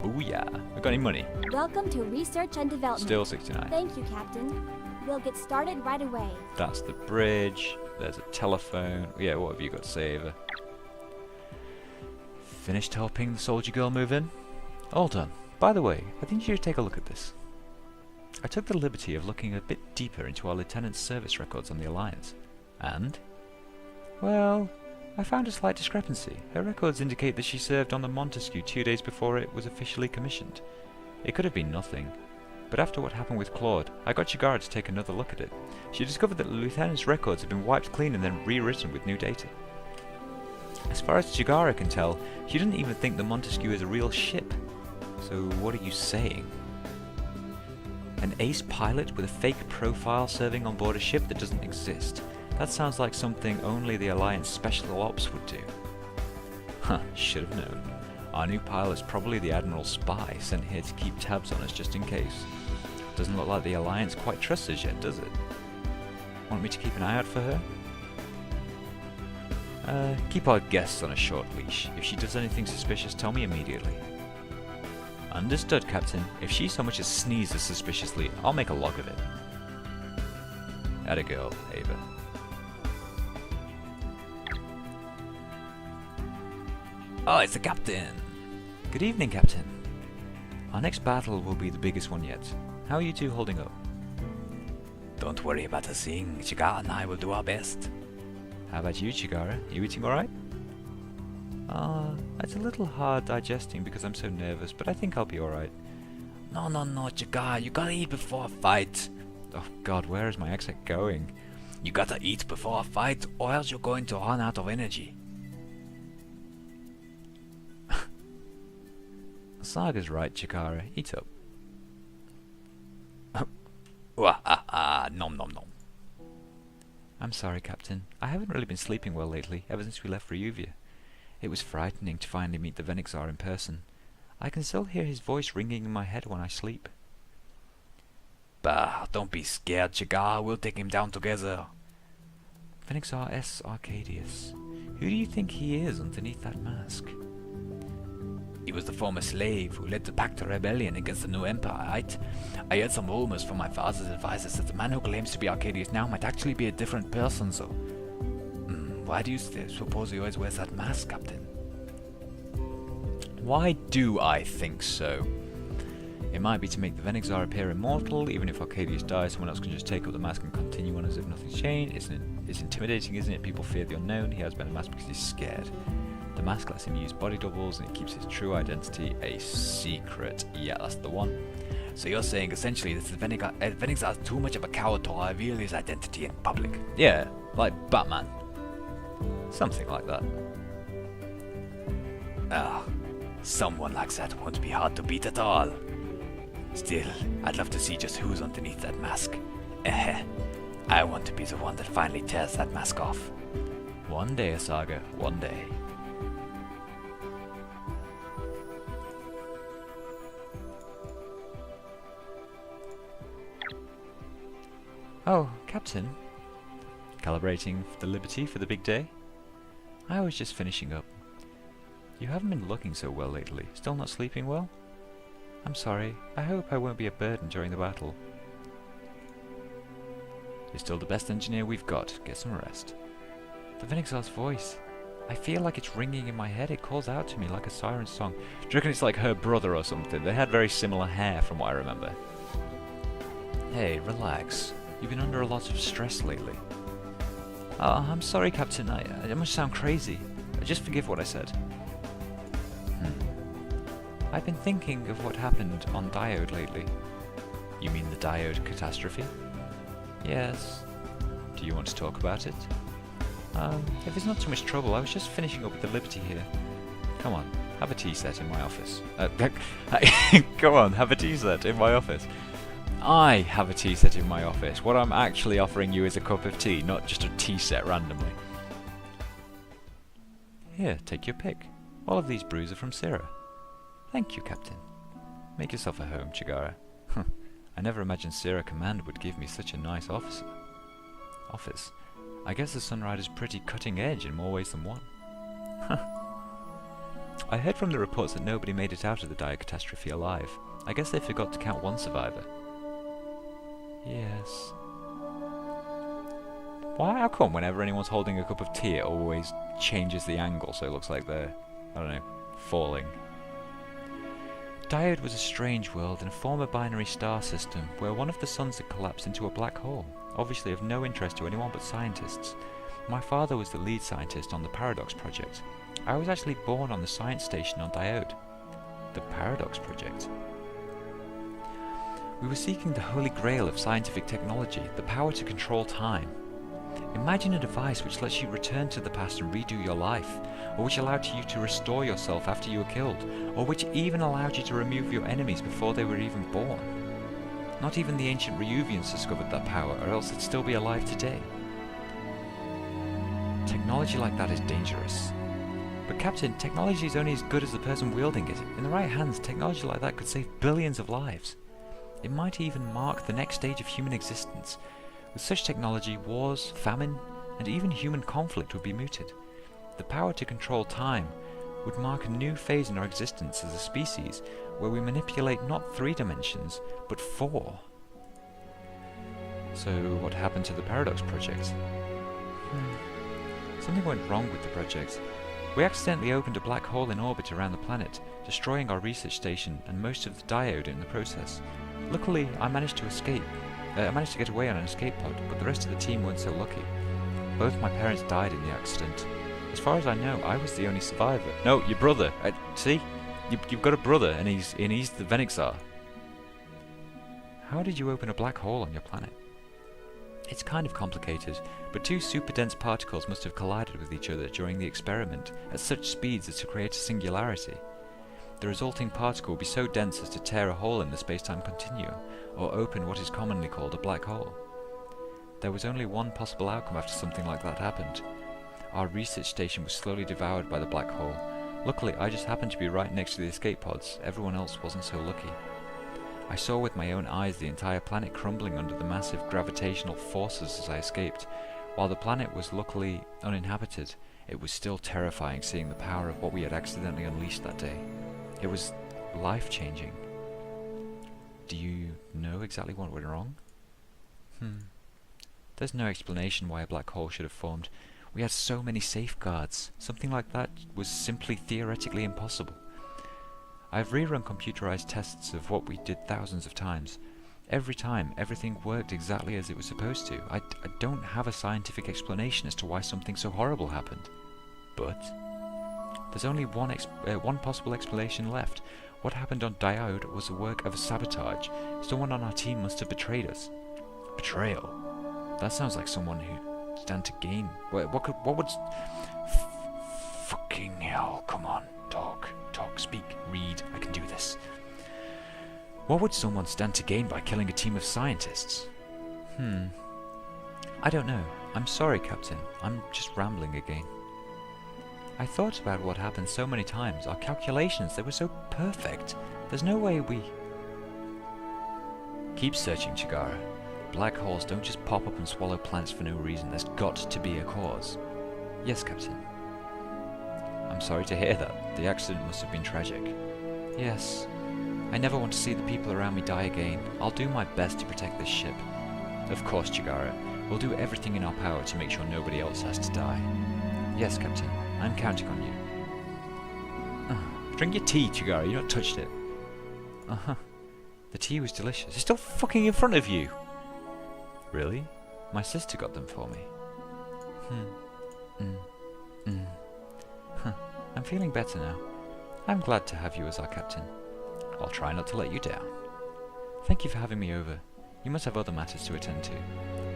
Booyah. We got any money? Welcome to Research and Development. Still 69. Thank you, Captain. We'll get started right away. That's the bridge. There's a telephone. Yeah, what have you got to say, Ava? Finished helping the soldier girl move in? All done. By the way, I think you should take a look at this. I took the liberty of looking a bit deeper into our lieutenant's service records on the Alliance. And? Well, I found a slight discrepancy. Her records indicate that she served on the Montesquieu 2 days before it was officially commissioned. It could have been nothing. But after what happened with Claude, I got Chigara to take another look at it. She discovered that the lieutenant's records had been wiped clean and then rewritten with new data. As far as Chigara can tell, she didn't even think the Montesquieu is a real ship. So what are you saying? An ace pilot with a fake profile serving on board a ship that doesn't exist. That sounds like something only the Alliance Special Ops would do. Huh, should have known. Our new pilot's probably the Admiral's spy, sent here to keep tabs on us just in case. Doesn't look like the Alliance quite trusts us yet, does it? Want me to keep an eye out for her? Keep our guests on a short leash. If she does anything suspicious, tell me immediately. Understood, Captain. If she so much as sneezes suspiciously, I'll make a log of it. Atta girl, Ava. Oh, it's the Captain! Good evening, Captain. Our next battle will be the biggest one yet. How are you two holding up? Don't worry about a thing. Chigara and I will do our best. How about you, Chigara? You eating alright? It's a little hard digesting because I'm so nervous, but I think I'll be alright. No, Chigara, you gotta eat before a fight. Oh god, where is my accent going? You gotta eat before a fight, or else you're going to run out of energy. Saga's right, Chikara. Eat up. Nom nom nom. I'm sorry, Captain. I haven't really been sleeping well lately, ever since we left Ryuvia. It was frightening to finally meet the Venixar in person. I can still hear his voice ringing in my head when I sleep. Bah, don't be scared, Chigara. We'll take him down together. Venixar S. Arcadius. Who do you think he is underneath that mask? He was the former slave who led the Pacta rebellion against the new empire, right? I heard some rumors from my father's advisors that the man who claims to be Arcadius now might actually be a different person, so... why do you suppose he always wears that mask, Captain? Why do I think so? It might be to make the Venixar appear immortal. Even if Arcadius dies, someone else can just take up the mask and continue on as if nothing's changed. It's intimidating, isn't it? People fear the unknown. He has been a mask because he's scared. The mask lets him use body doubles and it keeps his true identity a secret. Yeah, that's the one. So you're saying essentially this is Venixar is too much of a coward to reveal his identity in public. Yeah, like Batman. Something like that. Someone like that won't be hard to beat at all. Still, I'd love to see just who's underneath that mask. I want to be the one that finally tears that mask off. One day, Saga, one day. Oh, Captain. Calibrating the Liberty for the big day? I was just finishing up. You haven't been looking so well lately. Still not sleeping well? I'm sorry. I hope I won't be a burden during the battle. You're still the best engineer we've got. Get some rest. The Venixar's voice. I feel like it's ringing in my head. It calls out to me like a siren song. Do you reckon it's like her brother or something? They had very similar hair from what I remember. Hey, relax. You've been under a lot of stress lately. I'm sorry, Captain. I must sound crazy. Just forgive what I said. I've been thinking of what happened on Diode lately. You mean the Diode catastrophe? Yes. Do you want to talk about it? If it's not too much trouble, I was just finishing up with the Liberty here. Come on, have a tea set in my office. Come on, have a tea set in my office. I have a tea set in my office. What I'm actually offering you is a cup of tea, not just a tea set randomly. Here, take your pick. All of these brews are from Syrah. Thank you, Captain. Make yourself at home, Chigara. I never imagined Syrah Command would give me such a nice office. I guess the Sunrider's pretty cutting edge in more ways than one. I heard from the reports that nobody made it out of the dire catastrophe alive. I guess they forgot to count one survivor. Yes. Why? How come whenever anyone's holding a cup of tea it always changes the angle so it looks like they're, I don't know, falling? Diode was a strange world in a former binary star system where one of the suns had collapsed into a black hole, obviously of no interest to anyone but scientists. My father was the lead scientist on the Paradox Project. I was actually born on the science station on Diode. The Paradox Project. We were seeking the holy grail of scientific technology, the power to control time. Imagine a device which lets you return to the past and redo your life, or which allowed you to restore yourself after you were killed, or which even allowed you to remove your enemies before they were even born. Not even the ancient Reuvians discovered that power, or else it'd still be alive today. Technology like that is dangerous. But Captain, technology is only as good as the person wielding it. In the right hands, technology like that could save billions of lives. It might even mark the next stage of human existence. With such technology, wars, famine, and even human conflict would be mooted. The power to control time would mark a new phase in our existence as a species, where we manipulate not 3 dimensions, but 4. So, what happened to the Paradox Project? Something went wrong with the project. We accidentally opened a black hole in orbit around the planet, destroying our research station and most of the diode in the process. Luckily, I managed to escape. I managed to get away on an escape pod, but the rest of the team weren't so lucky. Both my parents died in the accident. As far as I know, I was the only survivor. No, your brother. See? You've got a brother, and he's the Venixar. How did you open a black hole on your planet? It's kind of complicated, but 2 super-dense particles must have collided with each other during the experiment at such speeds as to create a singularity. The resulting particle will be so dense as to tear a hole in the space-time continuum, or open what is commonly called a black hole. There was only one possible outcome after something like that happened. Our research station was slowly devoured by the black hole. Luckily, I just happened to be right next to the escape pods. Everyone else wasn't so lucky. I saw with my own eyes the entire planet crumbling under the massive gravitational forces as I escaped. While the planet was luckily uninhabited, it was still terrifying seeing the power of what we had accidentally unleashed that day. It was life-changing. Do you know exactly what went wrong? There's no explanation why a black hole should have formed. We had so many safeguards. Something like that was simply theoretically impossible. I've rerun computerized tests of what we did thousands of times. Every time, everything worked exactly as it was supposed to. I don't have a scientific explanation as to why something so horrible happened. But there's only one possible explanation left. What happened on Diode was the work of a sabotage. Someone on our team must have betrayed us. Betrayal? That sounds like someone who stand to gain. What would... Fucking hell, come on. Talk, speak, read. I can do this. What would someone stand to gain by killing a team of scientists? I don't know. I'm sorry, Captain. I'm just rambling again. I thought about what happened so many times. Our calculations, they were so perfect. There's no way we... Keep searching, Chigara. Black holes don't just pop up and swallow plants for no reason. There's got to be a cause. Yes, Captain. I'm sorry to hear that. The accident must have been tragic. Yes. I never want to see the people around me die again. I'll do my best to protect this ship. Of course, Chigara. We'll do everything in our power to make sure nobody else has to die. Yes, Captain. I'm counting on you. Drink your tea, Chigara. You not touched it. The tea was delicious. It's still fucking in front of you. Really? My sister got them for me. I'm feeling better now. I'm glad to have you as our captain. I'll try not to let you down. Thank you for having me over. You must have other matters to attend to.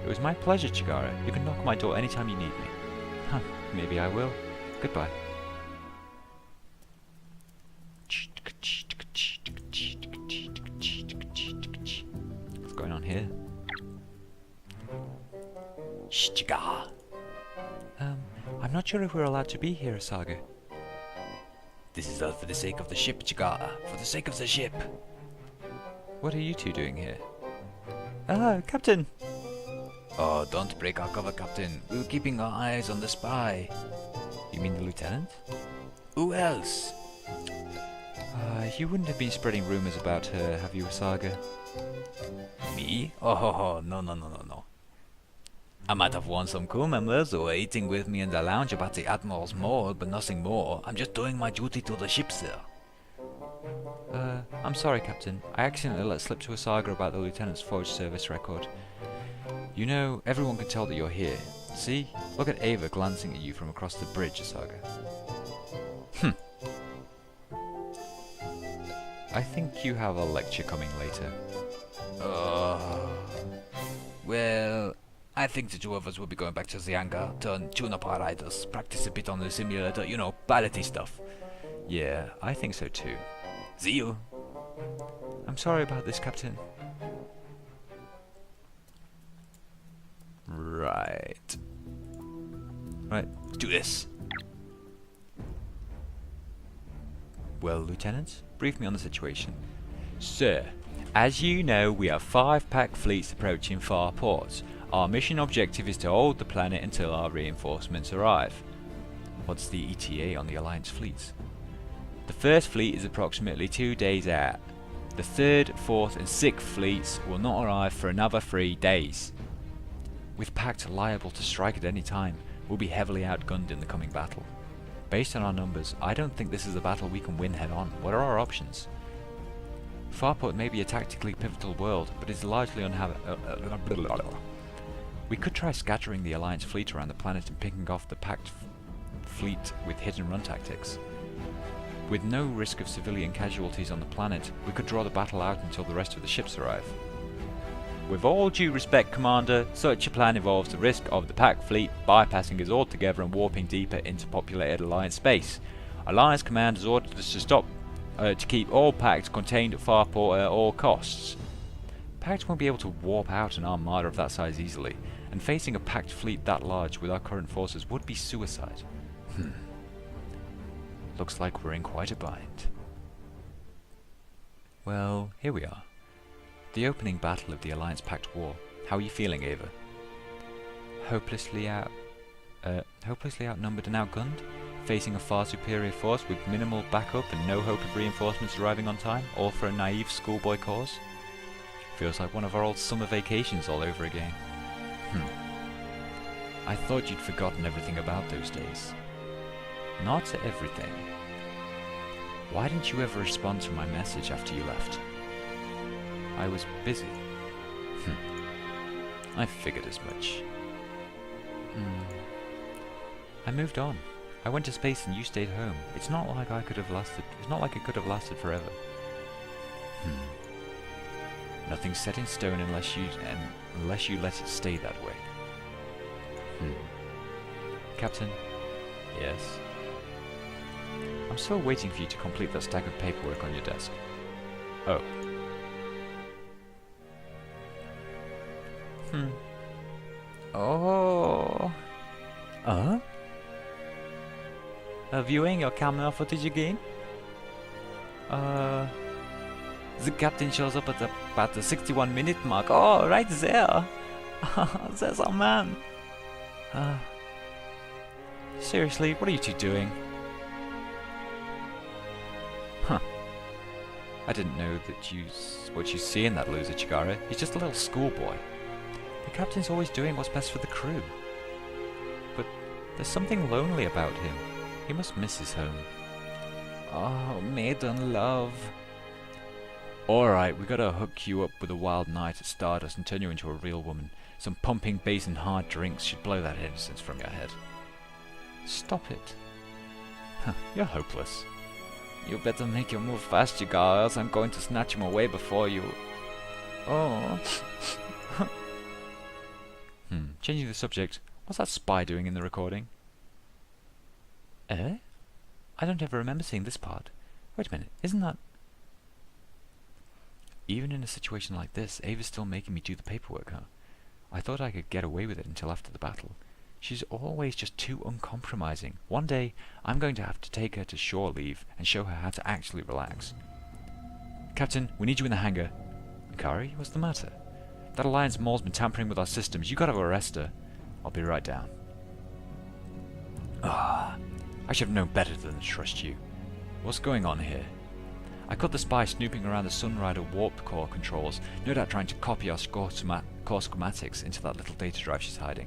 It was my pleasure, Chigara. You can knock my door anytime you need me. Maybe I will. Goodbye. What's going on here? Chigara. I'm not sure if we're allowed to be here, Saga. This is all for the sake of the ship, Chigara. For the sake of the ship. What are you two doing here? Captain! Oh, don't break our cover, Captain. We were keeping our eyes on the spy. You mean the lieutenant? Who else? You wouldn't have been spreading rumors about her, have you, Saga? Me? Oh, no. I might have won some crew members who were eating with me in the lounge about the Admiral's mole, but nothing more. I'm just doing my duty to the ship, sir. I'm sorry, Captain. I accidentally let slip to a Saga about the Lieutenant's forged service record. You know, everyone can tell that you're here. See? Look at Ava glancing at you from across the bridge, Saga. I think you have a lecture coming later. Well, I think the two of us will be going back to the hangar, tune up our riders, practice a bit on the simulator, you know, piloty stuff. Yeah, I think so too. See you. I'm sorry about this, Captain. Right, do this. Well, Lieutenant, brief me on the situation. Sir, as you know, we have 5 pack fleets approaching far ports. Our mission objective is to hold the planet until our reinforcements arrive. What's the ETA on the Alliance fleets? The first fleet is approximately 2 days out. The 3rd, 4th and 6th fleets will not arrive for another 3 days. With Pact liable to strike at any time, we'll be heavily outgunned in the coming battle. Based on our numbers, I don't think this is a battle we can win head on. What are our options? Farport may be a tactically pivotal world, but is largely uninhabitable. We could try scattering the Alliance fleet around the planet and picking off the Pact fleet with hit and run tactics. With no risk of civilian casualties on the planet, we could draw the battle out until the rest of the ships arrive. With all due respect, Commander, such a plan involves the risk of the Pact fleet bypassing us altogether and warping deeper into populated Alliance space. Alliance Command has ordered us to keep all Pact contained at Farport at all costs. Pact won't be able to warp out an armada of that size easily, and facing a Pact fleet that large with our current forces would be suicide. Looks like we're in quite a bind. Well, here we are. The opening battle of the Alliance Pact War. How are you feeling, Ava? Hopelessly outnumbered and outgunned? Facing a far superior force with minimal backup and no hope of reinforcements arriving on time, all for a naive schoolboy cause? Feels like one of our old summer vacations all over again. I thought you'd forgotten everything about those days. Not everything. Why didn't you ever respond to my message after you left? I was busy. I figured as much. I moved on. I went to space and you stayed home. It's not like it could have lasted forever. Nothing's set in stone unless you let it stay that way. Captain? Yes? I'm still waiting for you to complete that stack of paperwork on your desk. Oh. Oh. Viewing your camera footage again? The captain shows up at about the 61-minute mark. Oh, right there. There's our man. Seriously, what are you two doing? I didn't know that what you see in that loser, Chigara. He's just a little schoolboy. The captain's always doing what's best for the crew. But there's something lonely about him. He must miss his home. Oh, maiden love. Alright, we gotta hook you up with a wild night at Stardust and turn you into a real woman. Some pumping bass and hard drinks should blow that innocence from your head. Stop it. You're hopeless. You better make your move fast, you guys, or else I'm going to snatch him away before you... Oh. Changing the subject. What's that spy doing in the recording? I don't ever remember seeing this part. Wait a minute, isn't that... Even in a situation like this, Ava's still making me do the paperwork, huh? I thought I could get away with it until after the battle. She's always just too uncompromising. One day, I'm going to have to take her to shore leave and show her how to actually relax. Captain, we need you in the hangar. Mikari, what's the matter? That Alliance mole's been tampering with our systems. You gotta arrest her. I'll be right down. I should have known better than to trust you. What's going on here? I caught the spy snooping around the Sunrider warp core controls, no doubt trying to copy our core schematics into that little data drive she's hiding.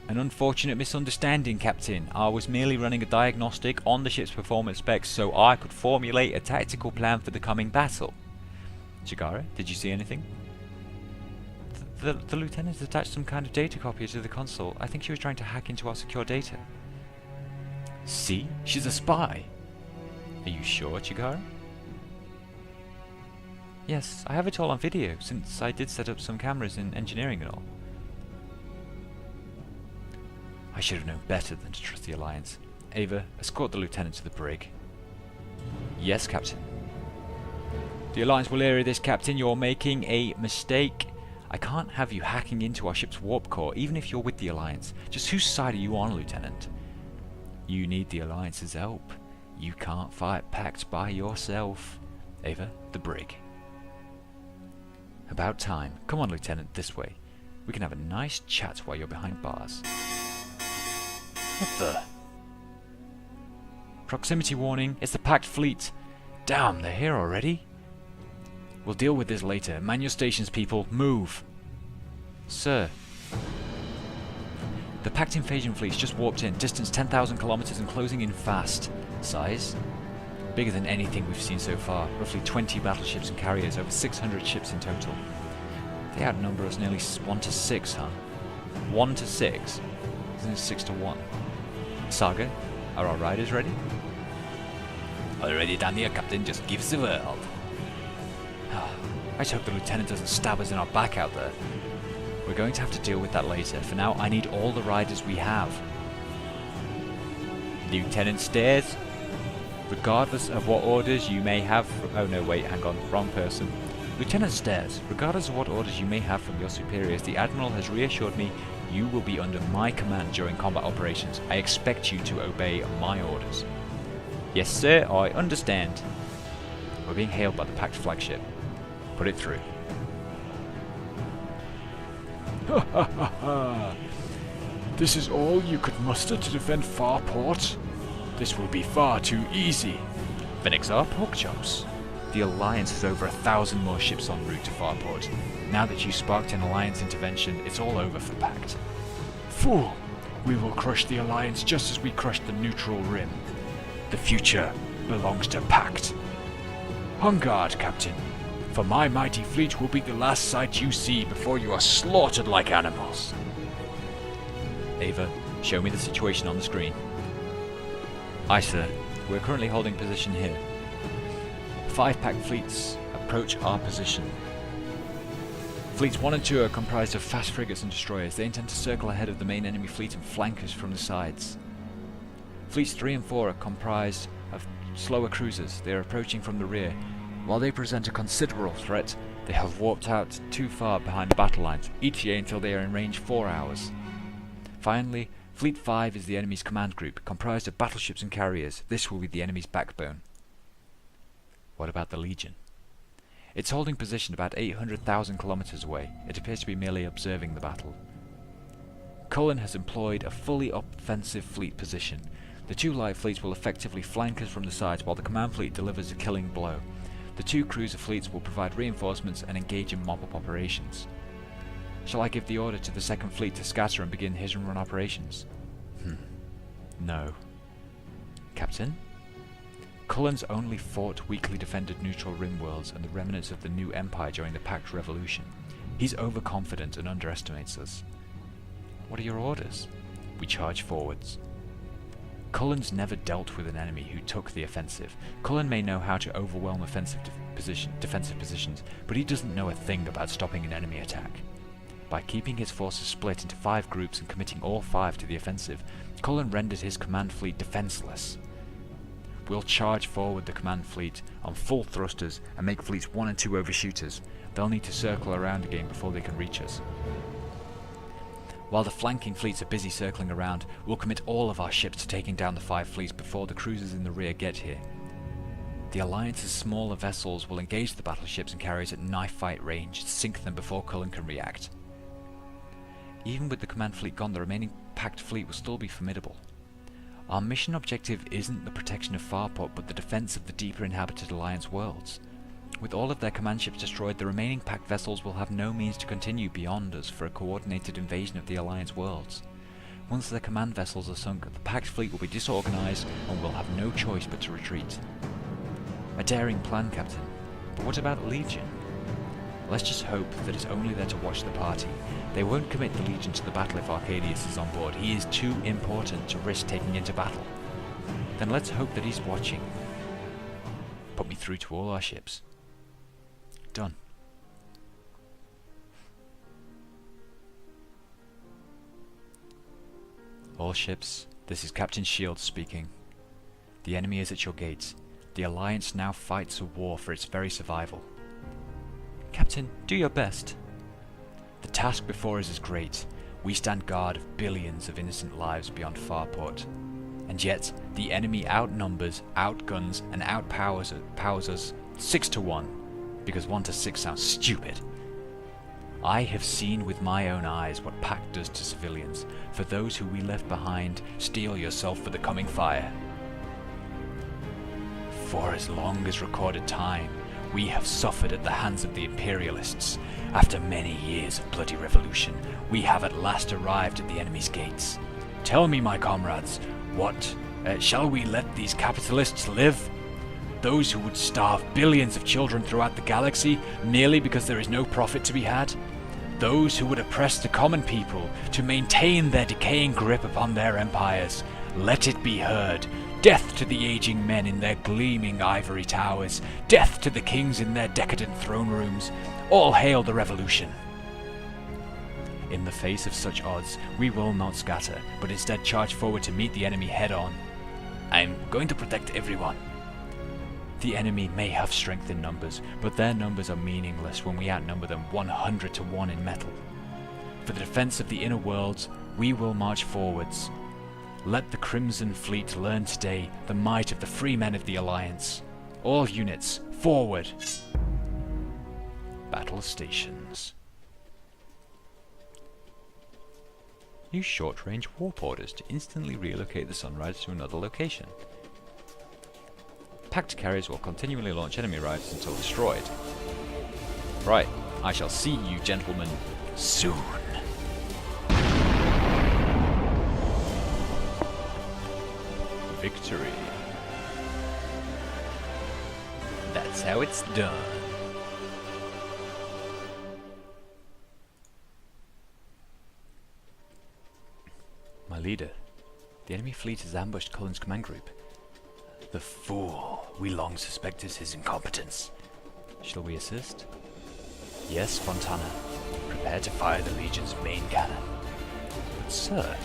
An unfortunate misunderstanding, Captain. I was merely running a diagnostic on the ship's performance specs so I could formulate a tactical plan for the coming battle. Chigara, did you see anything? The lieutenant attached some kind of data copy to the console. I think she was trying to hack into our secure data. See? She's a spy. Are you sure, Chigara? Yes, I have it all on video, since I did set up some cameras in engineering and all. I should have known better than to trust the Alliance. Ava, escort the lieutenant to the brig. Yes, Captain. The Alliance will area this, Captain. You're making a mistake. I can't have you hacking into our ship's warp core, even if you're with the Alliance. Just whose side are you on, Lieutenant? You need the Alliance's help. You can't fight Pact by yourself. Ava, the brig. About time. Come on, Lieutenant, this way. We can have a nice chat while you're behind bars. What the? Proximity warning. It's the Pact fleet. Damn, they're here already? We'll deal with this later. Man your stations, people. Move. Sir. The Pact invasion fleet's just warped in. Distance 10,000 kilometers and closing in fast. Size? Bigger than anything we've seen so far. Roughly 20 battleships and carriers. Over 600 ships in total. They outnumber us nearly 1 to 6, huh? 1 to 6? Isn't it 6 to 1? Saga, are our riders ready? Already done here, Captain. Just give us the word. I just hope the Lieutenant doesn't stab us in our back out there. We're going to have to deal with that later. For now, I need all the riders we have. Lieutenant Stairs, regardless of what orders you may have oh no, wait, hang on, wrong person. Lieutenant Stairs, regardless of what orders you may have from your superiors, the Admiral has reassured me you will be under my command during combat operations. I expect you to obey my orders. Yes, sir, I understand. We're being hailed by the Pact flagship. Put it through. Ha ha ha ha! This is all you could muster to defend Farport? This will be far too easy. Phoenix are pork chops. The Alliance has over 1,000 more ships en route to Farport. Now that you sparked an Alliance intervention, it's all over for Pact. Fool! We will crush the Alliance just as we crushed the Neutral Rim. The future belongs to Pact. On guard, Captain. For my mighty fleet will be the last sight you see before you are slaughtered like animals. Ava, show me the situation on the screen. Aye, sir. We're currently holding position here. 5 Pact fleets approach our position. Fleets 1 and 2 are comprised of fast frigates and destroyers. They intend to circle ahead of the main enemy fleet and flank us from the sides. Fleets 3 and 4 are comprised of slower cruisers. They are approaching from the rear. While they present a considerable threat, they have warped out too far behind the battle lines, ETA until they are in range 4 hours. Finally, Fleet 5 is the enemy's command group, comprised of battleships and carriers. This will be the enemy's backbone. What about the Legion? It's holding position about 800,000 kilometers away. It appears to be merely observing the battle. Cullen has employed a fully offensive fleet position. The 2 light fleets will effectively flank us from the sides while the command fleet delivers a killing blow. The 2 cruiser fleets will provide reinforcements and engage in mop-up operations. Shall I give the order to the 2nd fleet to scatter and begin hit-and-run operations? No. Captain? Cullen's only fought weakly defended Neutral Rim worlds and the remnants of the new Empire during the Pact Revolution. He's overconfident and underestimates us. What are your orders? We charge forwards. Cullen's never dealt with an enemy who took the offensive. Cullen may know how to overwhelm defensive positions, but he doesn't know a thing about stopping an enemy attack. By keeping his forces split into 5 groups and committing all 5 to the offensive, Cullen rendered his command fleet defenseless. We'll charge forward the command fleet on full thrusters and make fleets 1 and 2 overshooters. They'll need to circle around again before they can reach us. While the flanking fleets are busy circling around, we'll commit all of our ships to taking down the 5 fleets before the cruisers in the rear get here. The Alliance's smaller vessels will engage the battleships and carriers at knife fight range, sink them before Cullen can react. Even with the command fleet gone, the remaining Pact fleet will still be formidable. Our mission objective isn't the protection of Farport, but the defense of the deeper inhabited Alliance worlds. With all of their command ships destroyed, the remaining Pact vessels will have no means to continue beyond us for a coordinated invasion of the Alliance worlds. Once their command vessels are sunk, the Pact fleet will be disorganized and will have no choice but to retreat. A daring plan, Captain. But what about the Legion? Let's just hope that it's only there to watch the party. They won't commit the Legion to the battle if Arcadius is on board. He is too important to risk taking into battle. Then let's hope that he's watching. Put me through to all our ships. Done. All ships, this is Captain Shields speaking. The enemy is at your gates. The Alliance now fights a war for its very survival. Captain, do your best. The task before us is great. We stand guard of billions of innocent lives beyond Farport. And yet, the enemy outnumbers, outguns, and outpowers us 6-1, because 1-6 sounds stupid. I have seen with my own eyes what Pact does to civilians. For those who we left behind, steel yourself for the coming fire. For as long as recorded time, we have suffered at the hands of the Imperialists. After many years of bloody revolution, we have at last arrived at the enemy's gates. Tell me, my comrades, shall we let these capitalists live? Those who would starve billions of children throughout the galaxy merely because there is no profit to be had? Those who would oppress the common people to maintain their decaying grip upon their empires? Let it be heard. Death to the aging men in their gleaming ivory towers. Death to the kings in their decadent throne rooms. All hail the revolution. In the face of such odds, we will not scatter, but instead charge forward to meet the enemy head-on. I'm going to protect everyone. The enemy may have strength in numbers, but their numbers are meaningless when we outnumber them 100-1 in metal. For the defense of the inner worlds, we will march forwards. Let the Crimson Fleet learn today the might of the free men of the Alliance. All units, forward! Battle stations. Use short-range warp orders to instantly relocate the Sunrider to another location. Pact carriers will continually launch enemy riders until destroyed. Right, I shall see you gentlemen soon. Victory. That's how it's done. My leader, the enemy fleet has ambushed Cullen's command group. The fool we long suspected his incompetence. Shall we assist? Yes, Fontana. Prepare to fire the Legion's main cannon. But sir,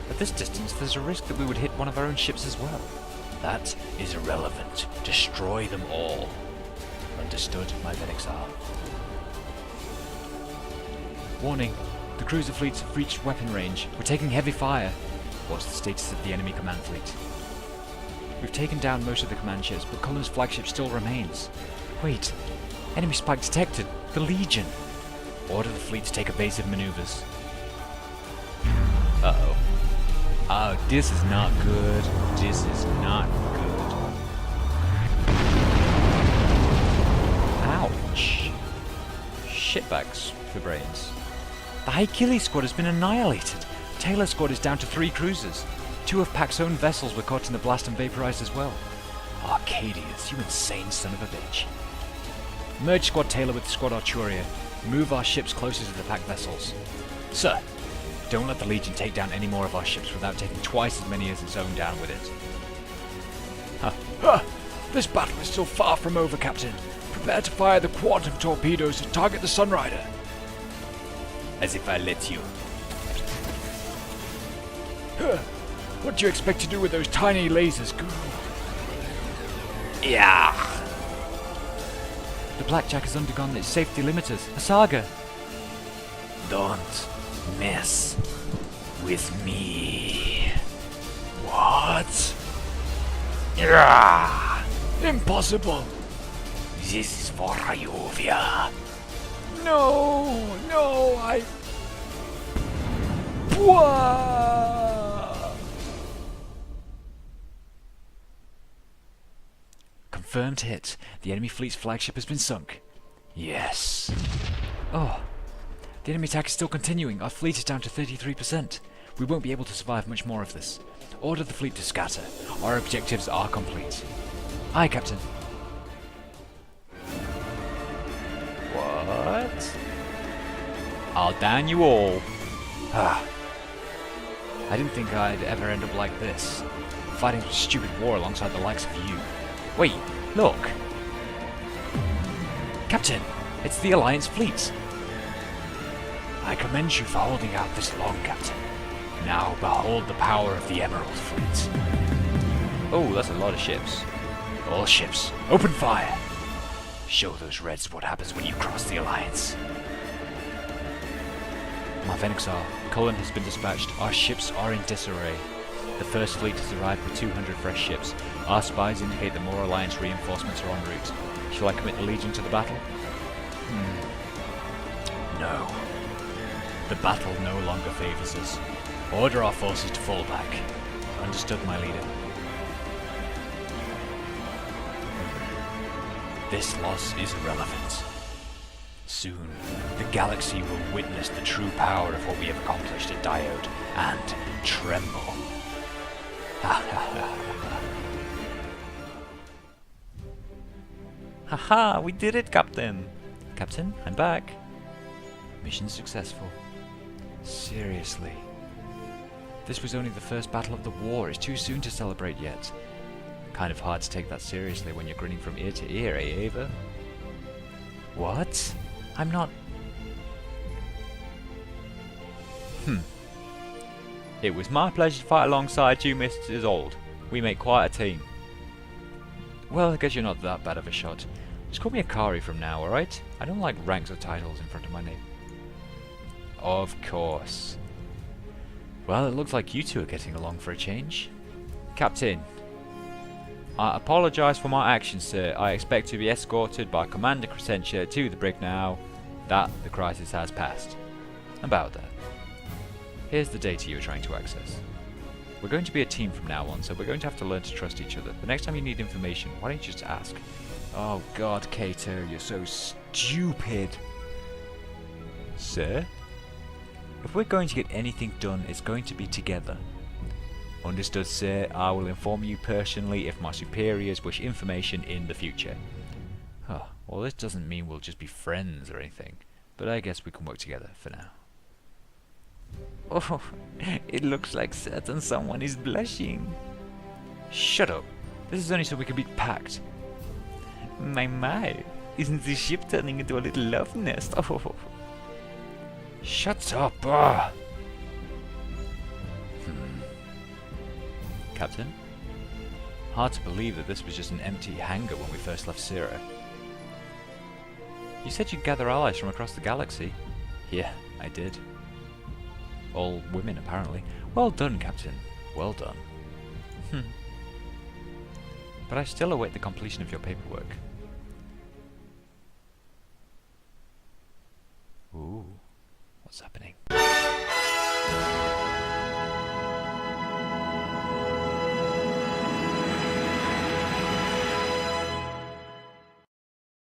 at this distance there's a risk that we would hit one of our own ships as well. That is irrelevant. Destroy them all. Understood, my Venixar. Warning. The cruiser fleets have reached weapon range. We're taking heavy fire. What's the status of the enemy command fleet? We've taken down most of the command ships, but Cullen's flagship still remains. Wait. Enemy spike detected. The Legion. Order the fleet to take evasive maneuvers. Uh-oh. Oh, this is not good. This is not good. Ouch. Shitbags for brains. The Achilles squad has been annihilated. Taylor squad is down to 3 cruisers. 2 of Pac's own vessels were caught in the blast and vaporized as well. Arcadius, you insane son of a bitch. Merge Squad Taylor with Squad Arturia. Move our ships closer to the Pac vessels. Sir, don't let the Legion take down any more of our ships without taking twice as many as its own down with it. This battle is still far from over, Captain. Prepare to fire the quantum torpedoes to target the Sunrider. As if I let you. What do you expect to do with those tiny lasers, Guru? Yeah. The Blackjack has undergone its safety limiters. A saga. Don't mess with me. What? Yeah. Impossible. This is for Ryovia. No, What? confirmed hit. The enemy fleet's flagship has been sunk. Yes. Oh. The enemy attack is still continuing. Our fleet is down to 33%. We won't be able to survive much more of this. Order the fleet to scatter. Our objectives are complete. Aye, Captain. What? I'll down you all. Ah. I didn't think I'd ever end up like this. Fighting a stupid war alongside the likes of you. Wait, look. Captain, it's the Alliance fleet. I commend you for holding out this long, Captain. Now behold the power of the Emerald fleet. Oh, that's a lot of ships. All ships, open fire! Show those Reds what happens when you cross the Alliance. My Venixar, Cullen has been dispatched. Our ships are in disarray. The First Fleet has arrived with 200 fresh ships. Our spies indicate that more Alliance reinforcements are en route. Shall I commit the Legion to the battle? No. The battle no longer favours us. Order our forces to fall back. Understood, my leader. This loss is irrelevant. Soon, the galaxy will witness the true power of what we have accomplished at Diode and tremble. Haha, we did it, Captain! Captain, I'm back. Mission successful. Seriously. This was only the first battle of the war. It's too soon to celebrate yet. Kind of hard to take that seriously when you're grinning from ear to ear, eh, Ava? What? I'm not... It was my pleasure to fight alongside you, Mr. Zold. We make quite a team. Well, I guess you're not that bad of a shot. Just call me Akari from now, alright? I don't like ranks or titles in front of my name. Of course. Well, it looks like you two are getting along for a change. Captain, I apologise for my actions, sir. I expect to be escorted by Commander Crescentia to the brig now that the crisis has passed. About that. Here's the data you were trying to access. We're going to be a team from now on, so we're going to have to learn to trust each other. The next time you need information, why don't you just ask? Oh God, Cato, you're so stupid. Sir? If we're going to get anything done, it's going to be together. Understood, sir. I will inform you personally if my superiors wish information in the future. Oh, well, this doesn't mean we'll just be friends or anything, but I guess we can work together for now. Oh, it looks like certain someone is blushing. Shut up. This is only so we can be packed. My, isn't this ship turning into a little love nest? Oh. Shut up! Captain? Hard to believe that this was just an empty hangar when we first left Syrah. You said you'd gather allies from across the galaxy. Yeah, I did. All women, apparently. Well done, Captain. Well done. But I still await the completion of your paperwork. Ooh, what's happening?